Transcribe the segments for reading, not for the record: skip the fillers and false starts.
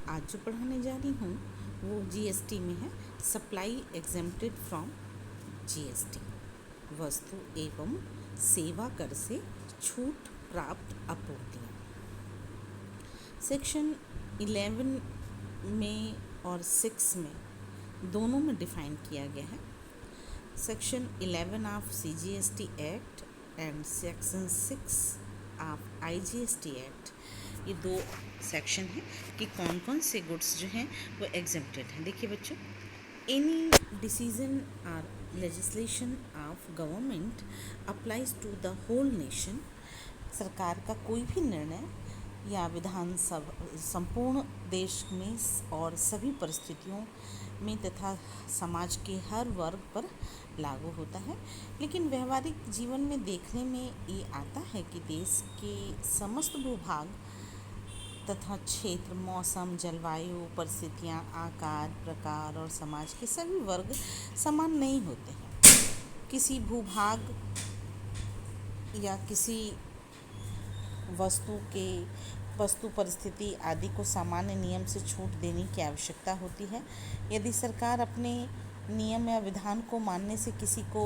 आज जो पढ़ाने जा रही हूँ वो जीएसटी में है। सप्लाई एग्जेम्प्टेड फ्रॉम जीएसटी, वस्तु एवं सेवा कर से छूट प्राप्त आपूर्तियाँ। सेक्शन 11 में और 6 में दोनों में डिफाइन किया गया है। Section 11 of CGST act and section 6 of IGST act, ये दो सेक्शन है कि कौन कौन से गुड्स जो हैं वो एग्जेम्प्टेड हैं। देखिए बच्चों, एनी डिसीजन और legislation of government applies to the whole nation, सरकार का कोई भी निर्णय या विधानसभा संपूर्ण देश में और सभी परिस्थितियों में तथा समाज के हर वर्ग पर लागू होता है। लेकिन व्यवहारिक जीवन में देखने में ये आता है कि देश के समस्त भूभाग तथा क्षेत्र, मौसम, जलवायु, परिस्थितियाँ, आकार, प्रकार और समाज के सभी वर्ग समान नहीं होते हैं। किसी भूभाग या किसी वस्तु परिस्थिति आदि को सामान्य नियम से छूट देने की आवश्यकता होती है। यदि सरकार अपने नियम या विधान को मानने से किसी को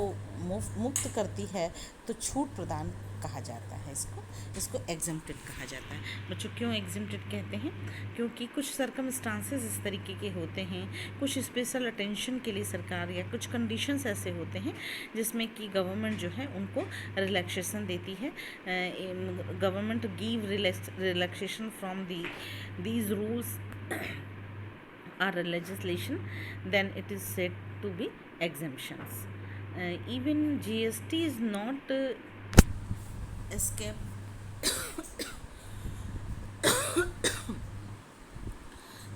मुक्त करती है तो छूट प्रदान कहा जाता है। इसको एग्जेम्प्टेड कहा जाता है। बच्चों, क्यों एग्जेम्प्टेड कहते हैं? क्योंकि कुछ सर्कमस्टांसेस इस तरीके के होते हैं, कुछ स्पेशल अटेंशन के लिए सरकार या कुछ कंडीशंस ऐसे होते हैं जिसमें कि गवर्नमेंट जो है उनको रिलैक्सेशन देती है। Government give relaxation from these rules or legislation, then it is said to be exemptions. Even GST is not escape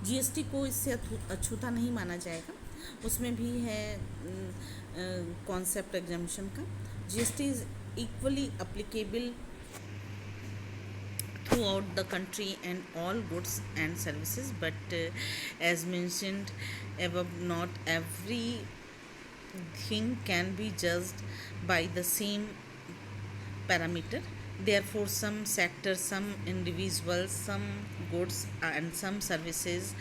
GST को इससे अछूता नहीं माना जाएगा। उसमें भी है कॉन्सेप्ट एग्जामिशन का। GST is equally applicable throughout the country and all goods and services, but as mentioned above, not everything can be judged by the same parameter. Therefore, some sectors, some individuals, some goods and some services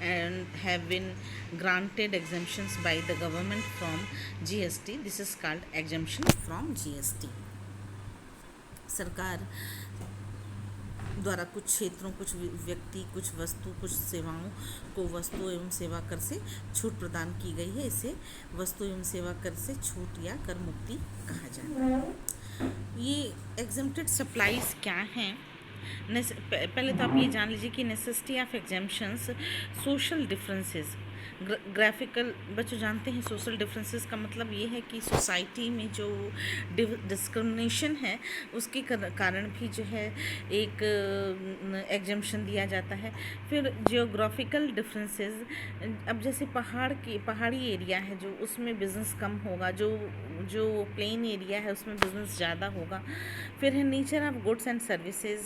and have been granted exemptions by the government from GST. This is called exemption from GST. सरकार द्वारा कुछ क्षेत्रों, कुछ व्यक्ति, कुछ वस्तु, कुछ सेवाओं को वस्तु एवं सेवा कर से छूट प्रदान की गई है। इसे वस्तु एवं सेवा कर से छूट या कर मुक्ति कहा जाता है। ये एग्जेम्प्टेड सप्लाईज क्या हैं? पहले तो आप ये जान लीजिए कि necessity of exemptions, social differences, graphical. बच्चों जानते हैं सोशल डिफरेंसेस का मतलब ये है कि सोसाइटी में जो डिस्क्रिमिनेशन है उसके कारण भी जो है एक एग्जेम्पशन दिया जाता है। फिर जियोग्राफिकल डिफरेंसेस, अब जैसे पहाड़ी एरिया है जो उसमें बिज़नेस कम होगा, जो प्लेन एरिया है उसमें बिज़नेस ज़्यादा होगा। फिर है nature of goods and services,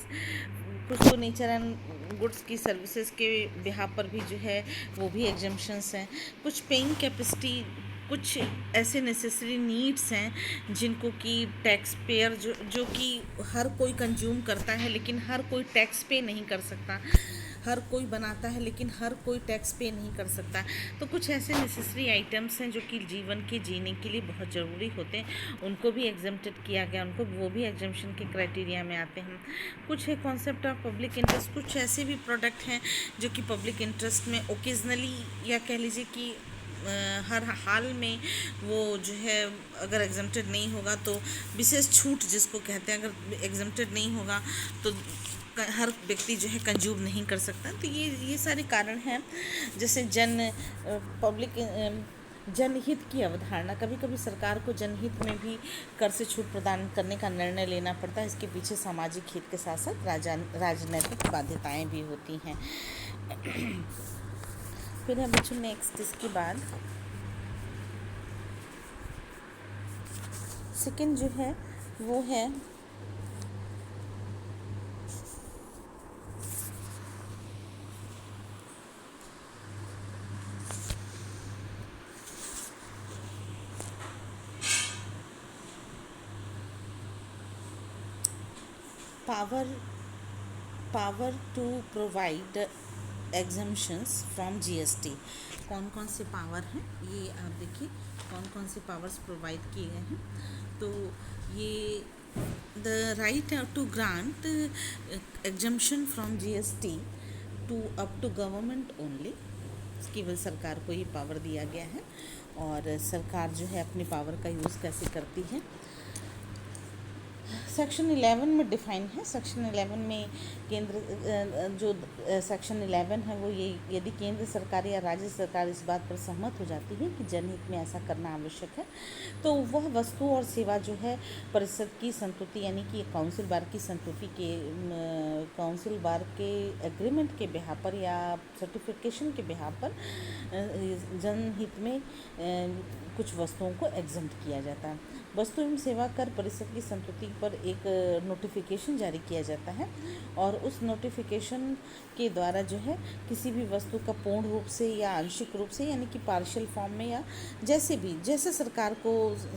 कुछ तो नेचर एंड गुड्स की सर्विसेज के बिहाफ पर भी जो है वो भी एग्जेम्पशंस हैं। कुछ पेइंग कैपेसिटी, कुछ ऐसे नेसेसरी नीड्स हैं जिनको कि टैक्स पेयर जो कि हर कोई कंज्यूम करता है लेकिन हर कोई टैक्स पे नहीं कर सकता, हर कोई बनाता है लेकिन हर कोई टैक्स पे नहीं कर सकता। तो कुछ ऐसे नेसेसरी आइटम्स हैं जो कि जीवन के जीने के लिए बहुत ज़रूरी होते हैं, उनको भी एग्जेम्प्टेड किया गया, उनको वो भी एग्जेम्पशन के क्राइटेरिया में आते हैं। कुछ है कॉन्सेप्ट ऑफ पब्लिक इंटरेस्ट, कुछ ऐसे भी प्रोडक्ट हैं जो कि पब्लिक इंटरेस्ट में ओकेजनली या कह लीजिए कि हर हाल में वो जो है अगर एग्जेम्प्टेड नहीं होगा तो विशेष छूट जिसको कहते हैं, अगर एग्जेम्प्टेड नहीं होगा तो हर व्यक्ति जो है कंज्यूम नहीं कर सकता। तो ये सारे कारण हैं। जैसे जनहित की अवधारणा, कभी कभी सरकार को जनहित में भी कर से छूट प्रदान करने का निर्णय लेना पड़ता है। इसके पीछे सामाजिक हित के साथ साथ राजनैतिक बाध्यताएं भी होती हैं। फिर है बच्चों नेक्स्ट, इसके बाद सेकंड जो है वो है power to provide exemptions from GST. कौन कौन से पावर हैं ये आप देखिए, कौन कौन से पावर्स प्रोवाइड किए गए हैं। तो ये the right to grant exemption from GST to up to government only, केवल सरकार को ये पावर दिया गया है। और सरकार जो है अपनी पावर का यूज़ कैसे करती है, सेक्शन 11 में डिफाइन है। सेक्शन 11 में केंद्र जो सेक्शन 11 है वो ये, यदि केंद्र सरकार या राज्य सरकार इस बात पर सहमत हो जाती है कि जनहित में ऐसा करना आवश्यक है, तो वह वस्तु और सेवा जो है परिषद की संतुष्टि यानी कि काउंसिल बार की संतुष्टि के काउंसिल बार के एग्रीमेंट के बिहार पर या सर्टिफिकेशन के बिहार पर जनहित में कुछ वस्तुओं को एग्जम्प्ट किया जाता है। वस्तु एवं सेवा कर परिषद की संतुष्टि पर एक नोटिफिकेशन जारी किया जाता है और उस नोटिफिकेशन के द्वारा जो है किसी भी वस्तु का पूर्ण रूप से या आंशिक रूप से यानी कि पार्शियल फॉर्म में या जैसे सरकार को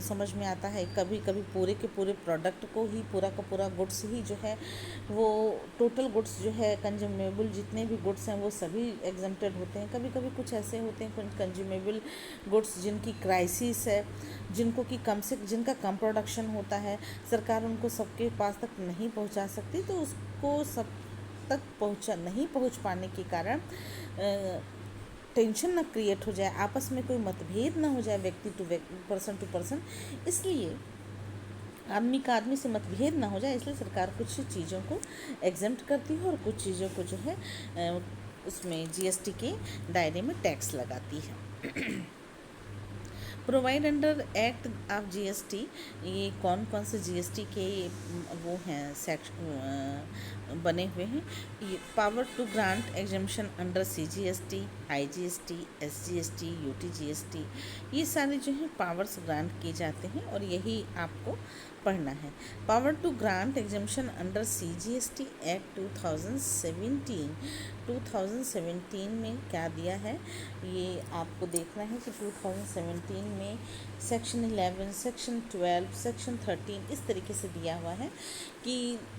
समझ में आता है, कभी कभी पूरे के पूरे प्रोडक्ट को ही, पूरा का पूरा गुड्स ही जो है वो टोटल गुड्स जो है कंज्यूमेबल जितने भी गुड्स हैं वो सभी एग्जम्प्टेड होते हैं। कभी कभी कुछ ऐसे होते हैं कंज्यूमेबल गुड्स जिनकी क्राइसिस है, जिनका कम प्रोडक्शन होता है, सरकार उनको सबके पास तक नहीं पहुंचा सकती, तो उसको सब तक नहीं पहुंच पाने के कारण टेंशन ना क्रिएट हो जाए, आपस में कोई मतभेद ना हो जाए व्यक्ति टू पर्सन, इसलिए आदमी का आदमी से मतभेद ना हो जाए, इसलिए सरकार कुछ चीज़ों को एग्जम्प्ट करती है और कुछ चीज़ों को जो है उसमें जीएसटी के दायरे में टैक्स लगाती है। Provide under act of GST, ये कौन कौन से जीएसटी के वो हैं सेक्शन बने हुए हैं। ये power to grant exemption under CGST, IGST, SGST, UTGST, ये सारे जो हैं पावर्स ग्रांट किए जाते हैं और यही आपको पढ़ना है। Power to grant exemption under CGST act 2017 में क्या दिया है ये आपको देखना है कि 2017 में सेक्शन 11, सेक्शन 12, सेक्शन 13 इस तरीके से दिया हुआ है कि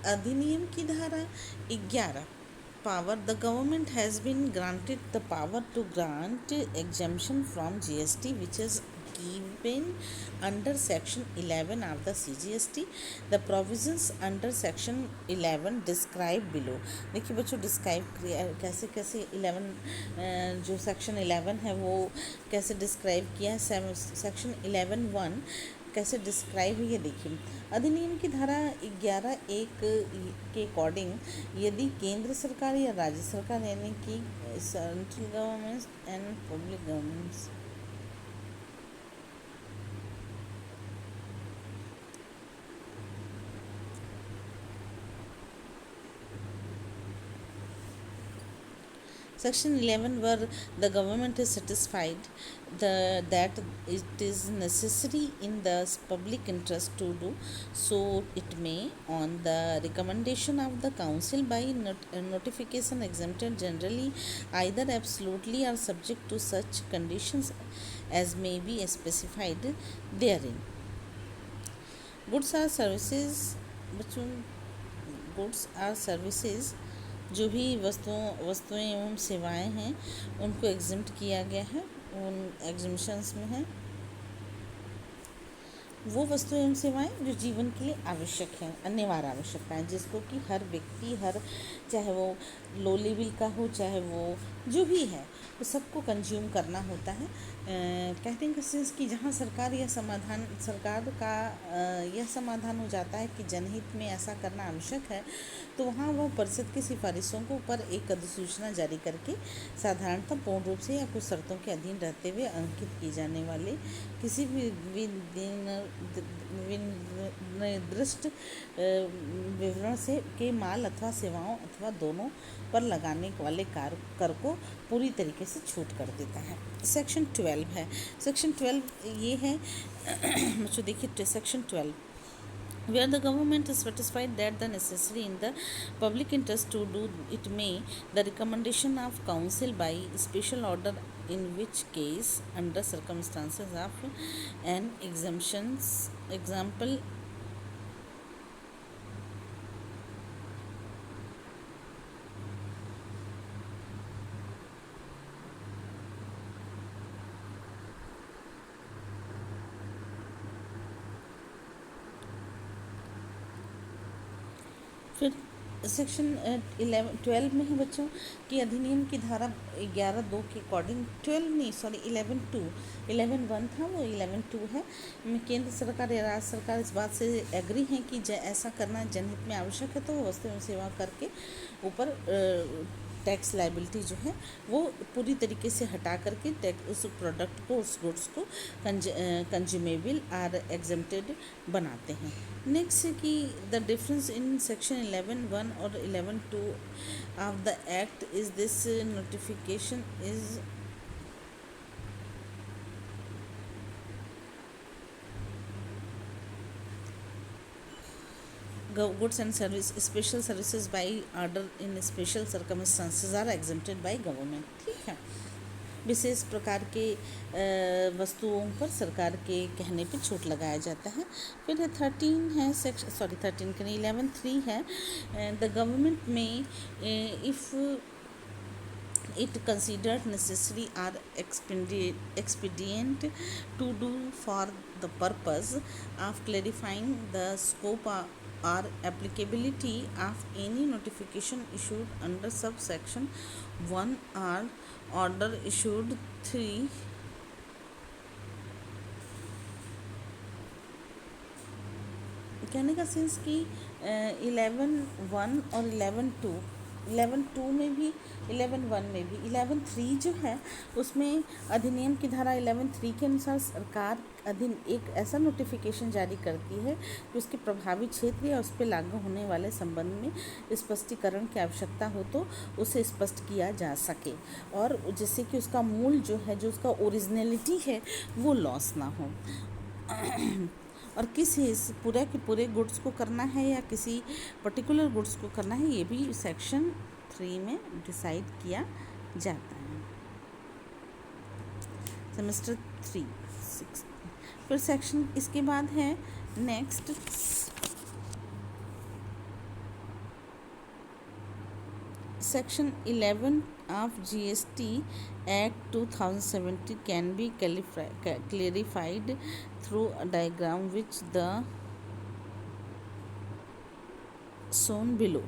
अधिनियम की धारा 11 power, the government has been granted the power to grant exemption from GST which is given under section 11 of the CGST. The provisions under section 11 described below. देखिए बच्चों, डिस्क्राइब कैसे कैसे 11 जो सेक्शन 11 है वो कैसे डिस्क्राइब किया है। सेक्शन 11(1) कैसे डिस्क्राइब है ये देखिए। अधिनियम की धारा 11(1) के अकॉर्डिंग यदि केंद्र सरकार या राज्य सरकार यानी कि central government and public governments Section 11 where the government is satisfied that it is necessary in the public interest to do so, it may, on the recommendation of the council by notification exempted generally, either absolutely or subject to such conditions as may be specified therein. Goods or services, बच्चों goods और services जो भी वस्तुएं एवं सेवाएं हैं उनको exempt किया गया है। उन एग्जम्पशंस में है वो वस्तुएं एवं सेवाएं जो जीवन के लिए आवश्यक हैं, अनिवार्य आवश्यकताएं, जिसको कि हर व्यक्ति, हर चाहे वो लो लेवल का हो चाहे वो जो भी है वो सबको कंज्यूम करना होता है। कहते हैं सेंस कि जहाँ सरकार का यह समाधान हो जाता है कि जनहित में ऐसा करना आवश्यक है, तो वहाँ वह परिषद की सिफारिशों को ऊपर एक अधिसूचना जारी करके साधारणतः पूर्ण रूप से या कुछ शर्तों के अधीन रहते हुए अंकित किए जाने वाले किसी भी निर्दिष्ट विवरण से के माल अथवा सेवाओं अथवा दोनों पर लगाने वाले कर को पूरी तरीके से छूट कर देता है। सेक्शन 12 है। सेक्शन 12 ये है बच्चों देखिए, section 12 where the government is satisfied that the necessary in the public interest to do it may, the recommendation of council by special order, in which case under circumstances of an exemptions example फिर section 12 में है बच्चों कि अधिनियम की धारा 11(2) के according, 12 नहीं सॉरी 11(2), 11(1) था वो 11(2) है। केंद्र सरकार या राज्य सरकार इस बात से एग्री है कि ऐसा करना जनहित में आवश्यक है, तो वो वस्तु एवं सेवा कर के ऊपर टैक्स लाइबिलिटी जो है वो पूरी तरीके से हटा करके टैक्स उस प्रोडक्ट को, उस गुड्स को कंज्यूमेबल आर एग्जेम्प्टेड बनाते हैं। नेक्स्ट है कि द डिफरेंस इन सेक्शन 11(1) और 11(2) of the act is this notification is goods and service special services by order in special circumstances are exempted by government। ठीक है, विशेष प्रकार के वस्तुओं पर सरकार के कहने पे छूट लगाया जाता है। फिर है 13 है सेक्शन, सॉरी 13 के नहीं 11(3) है, द गवर्नमेंट में if it considered necessary or expedient to do for the purpose of clarifying the scope or applicability of any notification issued under subsection 1 or order issued 3 कहने का सेंस कि 11(1) और 11(2), 11(2) में भी 11(1) में भी 11(3) जो है उसमें अधिनियम की धारा 11(3) के अनुसार सरकार एक ऐसा नोटिफिकेशन जारी करती है कि उसके प्रभावी क्षेत्र या उस पर लागू होने वाले संबंध में स्पष्टीकरण की आवश्यकता हो तो उसे स्पष्ट किया जा सके, और जिससे कि उसका मूल जो है, जो उसका ओरिजिनलिटी है, वो लॉस ना हो। और किस पूरे के पूरे गुड्स को करना है या किसी पर्टिकुलर गुड्स को करना है, ये भी सेक्शन 3 में डिसाइड किया जाता है। सेमेस्टर 3 6। फिर सेक्शन इसके बाद है next section 11 of GST Act 2070 can be clarified through a diagram which the shown below।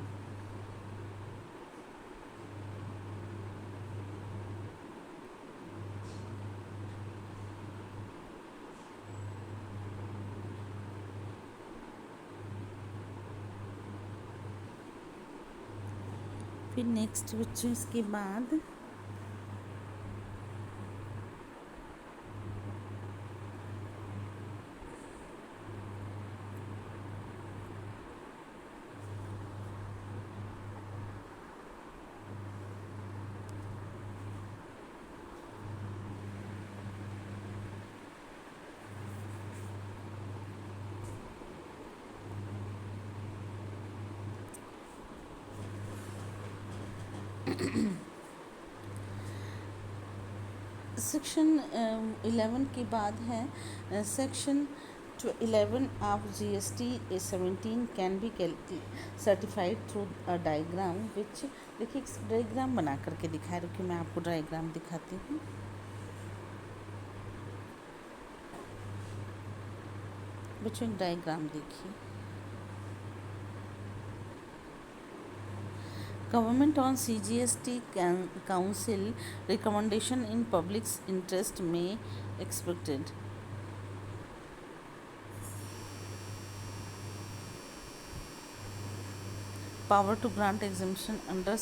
फिर नेक्स्ट बच्चों इसके बाद सेक्शन 11 के बाद है section 11 of GST 17 can be certified through a diagram which, देखिए डायग्राम बना करके दिखाया, रुकिए मैं आपको डायग्राम दिखाती हूँ। बच्चों एक डायग्राम देखिए, Government on CGST Council recommendation in public's interest may expected। Power to grant exemption under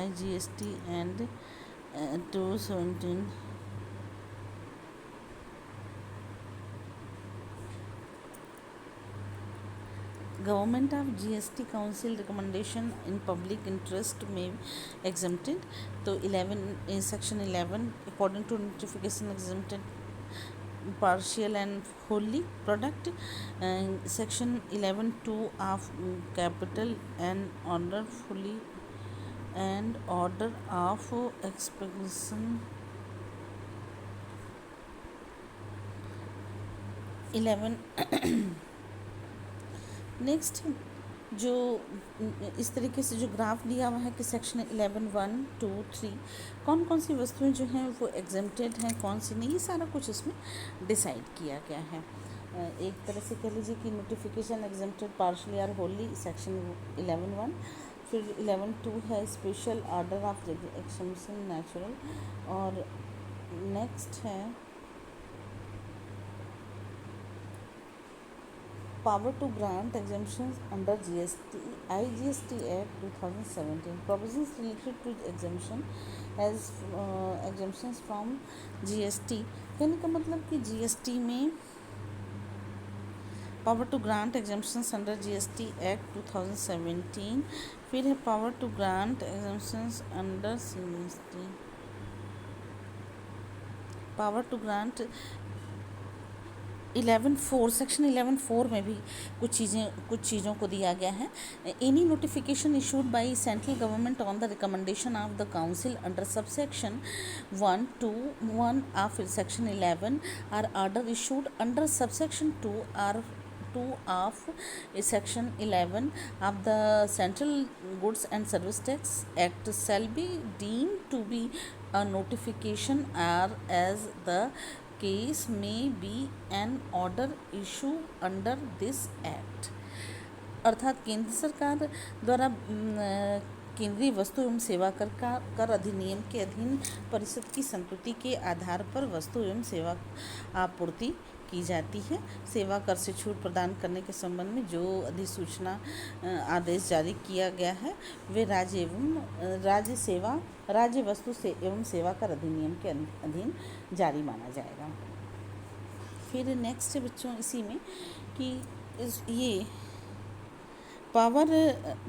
IGST and 217 Government of GST Council recommendation in public interest may exempted। तो 11 section 11 according to notification exempted partial and wholly product। section 11(2) of capital and order fully and order of expression 11 next जो इस तरीके से जो graph दिया हुआ है कि सेक्शन 11 1 2 3 कौन कौन सी वस्तुएं जो हैं वो एग्जेम्प्टेड हैं, कौन सी नहीं, ये सारा कुछ इसमें डिसाइड किया गया है। एक तरह से कह लीजिए कि notification exempted partially or wholly, section 11(1). फिर 11(2) है special order of exemption natural. और नेक्स्ट है power to grant exemptions under GST, IGST Act 2017, provisions related to exemption as exemptions from GST। कहने का मतलब कि GST में power to grant exemptions under GST act 2017। फिर है power to grant exemptions under GST, power to grant 11(4), section 11(4) में भी कुछ चीज़ों को दिया गया है। Any notification issued by central government on the recommendation of the council under subsection 1 to 1 of section 11 or order issued under subsection 2 or 2 of section 11 of the Central Goods and Service Tax Act shall be deemed to be a notification, or as the case may be an order issue under this act। अर्थात केंद्र सरकार द्वारा केंद्रीय वस्तु एवं सेवा कर अधिनियम के अधीन परिषद की संस्तुति के आधार पर वस्तु एवं सेवा आपूर्ति की जाती है। सेवा कर से छूट प्रदान करने के संबंध में जो अधिसूचना आदेश जारी किया गया है वे राज्य वस्तु से एवं सेवा कर अधिनियम के अधीन जारी माना जाएगा। फिर नेक्स्ट है बच्चों इसी में कि ये power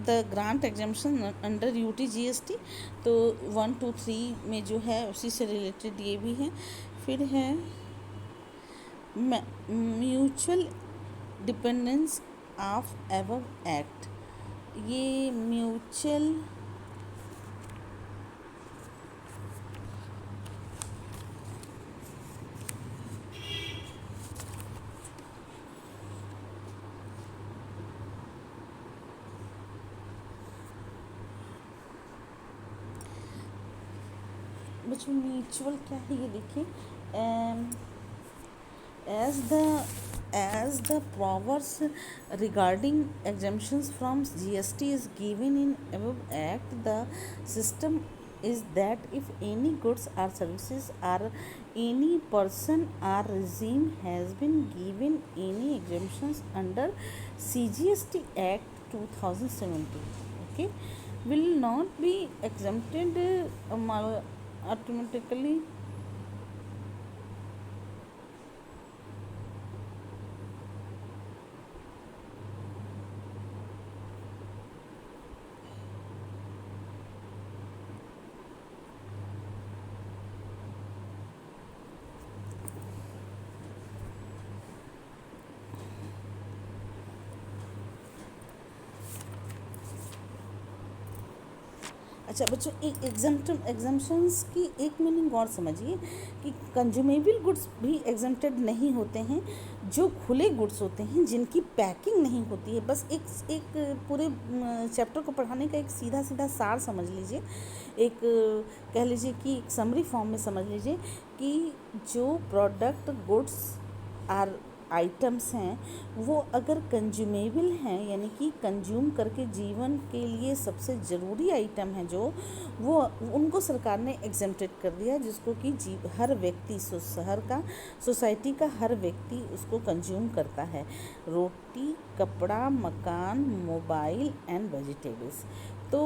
the grant exemption under UT GST, तो 1, 2, 3 में जो है उसी से रिलेटेड ये भी है। फिर है mutual dependence of above act. ये म्यूचुअल बच्चों म्यूचुअल क्या है ये देखिए, as the powers regarding exemptions from GST is given in above act, the system is that if any goods or services or any person or regime has been given any exemptions under CGST Act 2017, okay, will not be exempted automatically अच्छा बच्चों, एक exemptions की एक meaning और समझिए कि consumable goods भी exempted नहीं होते हैं। जो खुले गुड्स होते हैं जिनकी पैकिंग नहीं होती है, बस एक पूरे चैप्टर को पढ़ाने का एक सीधा सार समझ लीजिए, एक कह लीजिए कि एक समरी फॉर्म में समझ लीजिए कि जो प्रोडक्ट गुड्स आर आइटम्स हैं वो अगर कंज्यूमेबल हैं, यानी कि कंज्यूम करके जीवन के लिए सबसे ज़रूरी आइटम है जो, वो उनको सरकार ने एग्जेम्प्टेड कर दिया, जिसको कि हर व्यक्ति शहर का सोसाइटी का हर व्यक्ति उसको कंज्यूम करता है। रोटी, कपड़ा, मकान, मोबाइल एंड वेजिटेबल्स। तो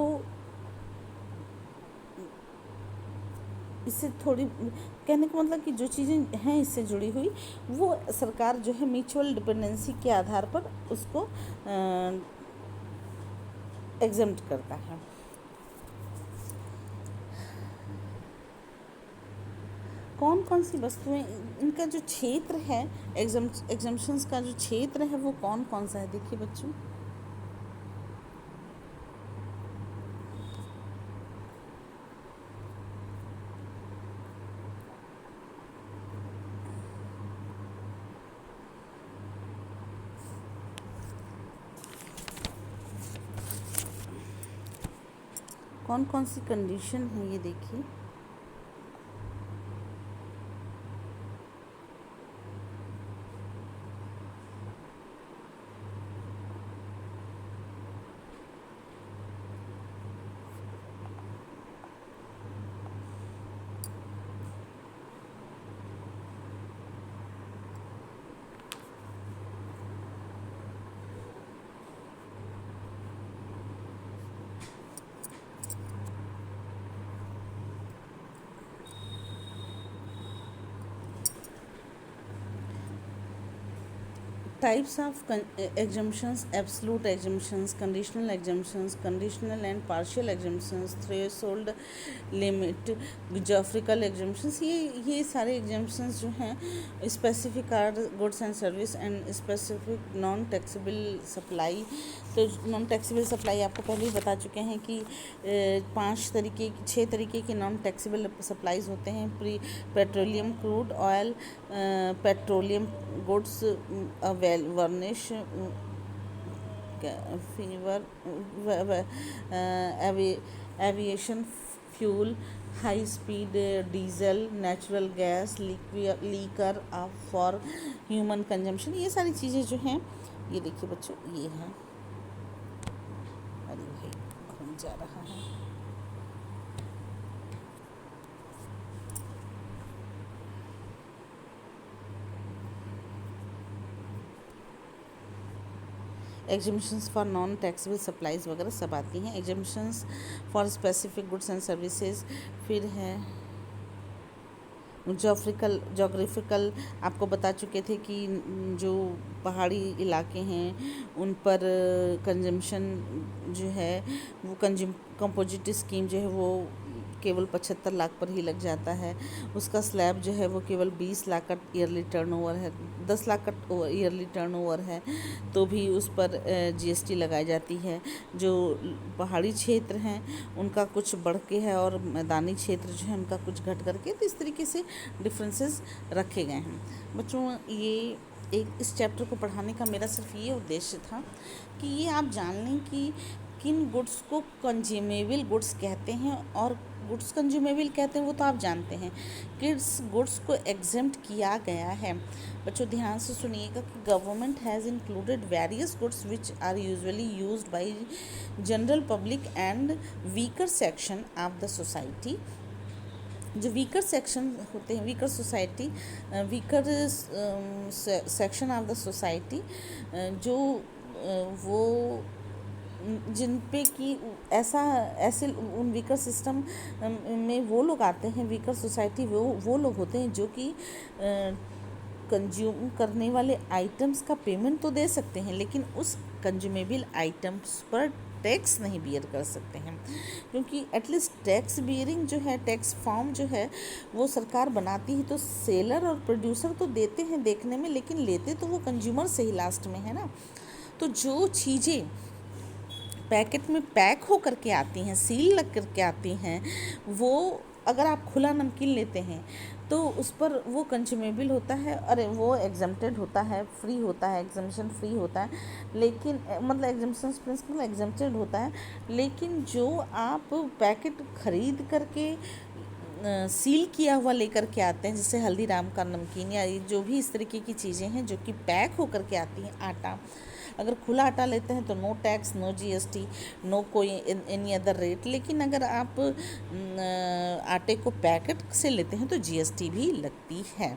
इससे थोड़ी कहने का मतलब कि जो चीज़ें हैं इससे जुड़ी हुई वो सरकार जो है म्यूचुअल डिपेंडेंसी के आधार पर उसको एग्जेम्प्ट करता है। कौन कौन सी वस्तुएं, इनका जो क्षेत्र है एग्जम्पशंस का जो क्षेत्र है वो कौन कौन सा है, देखिए बच्चों। कौन कौन सी कंडीशन है ये देखिए। Types of exemptions: absolute exemptions, conditional and partial exemptions, threshold limit, geographical exemptions. ये सारे exemptions जो हैं specific are goods and service and specific non taxable supply. तो नॉन टैक्सेबल सप्लाई आपको पहले ही बता चुके हैं कि 6 तरीके के नॉन टैक्सेबल सप्लाईज होते हैं: petroleum, crude oil, petroleum goods, वर्निश, fever, aviation fuel, high speed diesel, natural gas, liquor for human consumption. ये सारी चीज़ें जो हैं, ये देखिए बच्चों, ये हैं. अरे भाई घूम जा रहा है. Exemptions for non taxable supplies वगैरह सब आती हैं. Exemptions for specific goods and services. फिर है जोग्राफिकल. आपको बता चुके थे कि जो पहाड़ी इलाके हैं उन पर कंजम्पशन जो है वो कंपोजिट स्कीम जो है वो केवल 75 लाख पर ही लग जाता है. उसका स्लैब जो है वो केवल 20 लाख का ईयरली टर्नओवर है, 10 लाख का ईयरली टर्नओवर है, तो भी उस पर जीएसटी लगाई जाती है. जो पहाड़ी क्षेत्र हैं उनका कुछ बढ़ के है और मैदानी क्षेत्र जो है उनका कुछ घट करके, तो इस तरीके से डिफरेंसेस रखे गए हैं. बच्चों, ये इस चैप्टर को पढ़ाने का मेरा सिर्फ ये उद्देश्य था कि ये आप जान लें कि किन गुड्स को कंज्यूमेबल गुड्स कहते हैं और गुड्स कंज्यूमेबल कहते हैं वो तो आप जानते हैं. किस गुड्स को एग्जेम्प्ट किया गया है. बच्चों ध्यान से सुनिएगा कि government has included various goods which are usually used by general public and weaker section of the society. जो वीकर सेक्शन होते हैं, weaker society, weaker section of the society, जो वो जिन पे कि ऐसे उन वीकर सिस्टम में वो लोग आते हैं, वीकर सोसाइटी वो लोग होते हैं जो कि कंज्यूम करने वाले आइटम्स का पेमेंट तो दे सकते हैं लेकिन उस कंज्यूमेबल आइटम्स पर टैक्स नहीं बियर कर सकते हैं, क्योंकि एटलीस्ट टैक्स बियरिंग जो है, टैक्स फॉर्म जो है वो सरकार बनाती है, तो सेलर और प्रोड्यूसर तो देते हैं देखने में, लेकिन लेते तो वो कंज्यूमर से ही लास्ट में है ना. तो जो चीज़ें पैकेट में पैक हो करके आती हैं, सील लग करके आती हैं, वो अगर आप खुला नमकीन लेते हैं तो उस पर वो कंज्यूमेबल होता है, अरे वो एग्जम्प्टेड होता है, फ्री होता है, एग्जम्पशन फ्री होता है, लेकिन मतलब एग्जम्पशन प्रिंसिपल एग्जम्प्टेड होता है. लेकिन जो आप पैकेट खरीद करके सील किया हुआ लेकर के आते हैं, जैसे हल्दीराम का नमकीन या जो भी इस तरीके की चीज़ें हैं जो कि पैक होकर के आती हैं, आटा, अगर खुला आटा लेते हैं तो no tax, no GST, no कोई एनी अदर रेट. लेकिन अगर आप आटे को पैकेट से लेते हैं तो जीएसटी भी लगती है.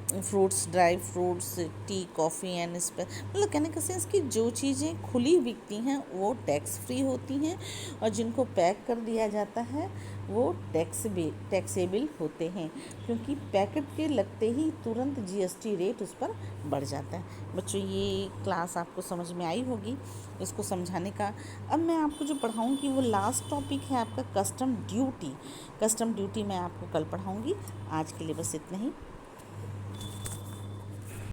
Fruits, dry fruits, T, coffee and मतलब कहने का सेंस कि जो चीज़ें खुली बिकती हैं वो टैक्स फ्री होती हैं और जिनको पैक कर दिया जाता है वो टैक्सेबल होते हैं, क्योंकि पैकेट के लगते ही तुरंत जीएसटी रेट उस पर बढ़ जाता है. बच्चों, ये क्लास आपको समझ में आई होगी इसको समझाने का. अब मैं आपको जो पढ़ाऊँगी वो लास्ट टॉपिक है आपका कस्टम ड्यूटी. कस्टम ड्यूटी मैं आपको कल पढ़ाऊँगी. आज के लिए बस इतना ही.